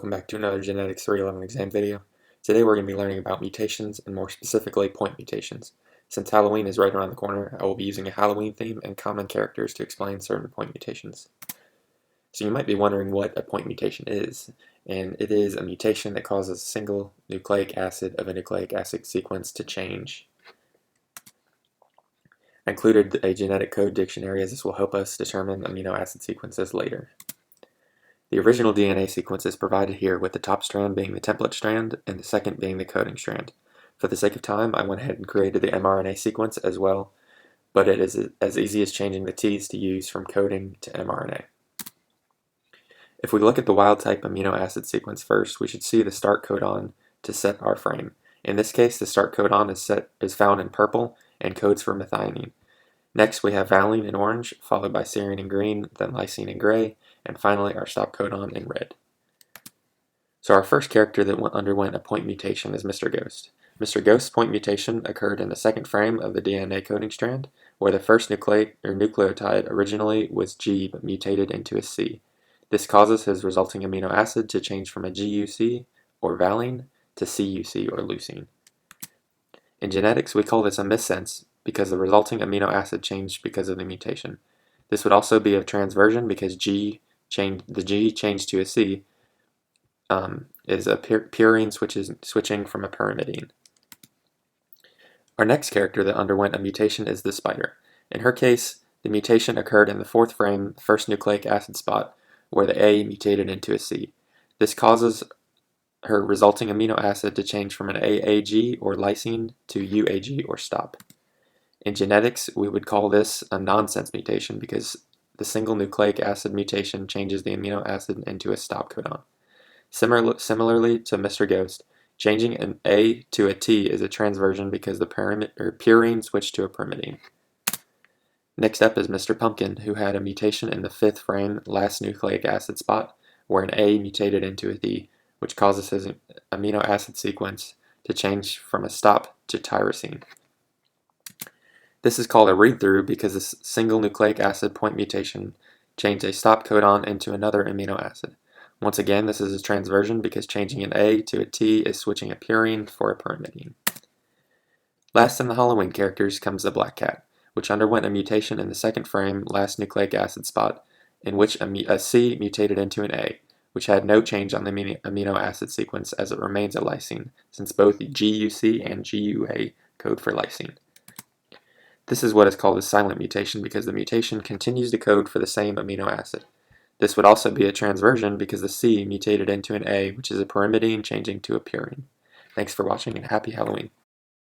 Welcome back to another Genetics 311 exam video. Today we're going to be learning about mutations, and more specifically point mutations. Since Halloween is right around the corner, I will be using a Halloween theme and common characters to explain certain point mutations. So you might be wondering what a point mutation is, and it is a mutation that causes a single nucleic acid of a nucleic acid sequence to change. I included a genetic code dictionary as this will help us determine amino acid sequences later. The original DNA sequence is provided here, with the top strand being the template strand and the second being the coding strand. For the sake of time, I went ahead and created the mRNA sequence as well, but it is as easy as changing the T's to U's from coding to mRNA. If we look at the wild-type amino acid sequence first, we should see the start codon to set our frame. In this case, the start codon is found in purple and codes for methionine. Next, we have valine in orange, followed by serine in green, then lysine in gray, and finally our stop codon in red. So our first character that underwent a point mutation is Mr. Ghost. Mr. Ghost's point mutation occurred in the second frame of the DNA coding strand, where the first nucleotide originally was G but mutated into a C. This causes his resulting amino acid to change from a GUC, or valine, to CUC, or leucine. In genetics, we call this a missense because the resulting amino acid changed because of the mutation. This would also be a transversion because the G changed to a C is a purine switching from a pyrimidine. Our next character that underwent a mutation is the spider. In her case, the mutation occurred in the fourth frame, first nucleic acid spot, where the A mutated into a C. This causes her resulting amino acid to change from an AAG, or lysine, to UAG, or stop. In genetics, we would call this a nonsense mutation because the single nucleic acid mutation changes the amino acid into a stop codon. Similarly to Mr. Ghost, changing an A to a T is a transversion because the purine switched to a pyrimidine. Next up is Mr. Pumpkin, who had a mutation in the fifth frame, last nucleic acid spot, where an A mutated into a D, which causes his amino acid sequence to change from a stop to tyrosine. This is called a read-through because this single nucleic acid point mutation changed a stop codon into another amino acid. Once again, this is a transversion because changing an A to a T is switching a purine for a pyrimidine. Last in the Halloween characters comes the black cat, which underwent a mutation in the second frame, last nucleic acid spot, in which a C mutated into an A, which had no change on the amino acid sequence as it remains a lysine, since both GUC and GUA code for lysine. This is what is called a silent mutation because the mutation continues to code for the same amino acid. This would also be a transversion because the C mutated into an A, which is a pyrimidine changing to a purine. Thanks for watching and happy Halloween.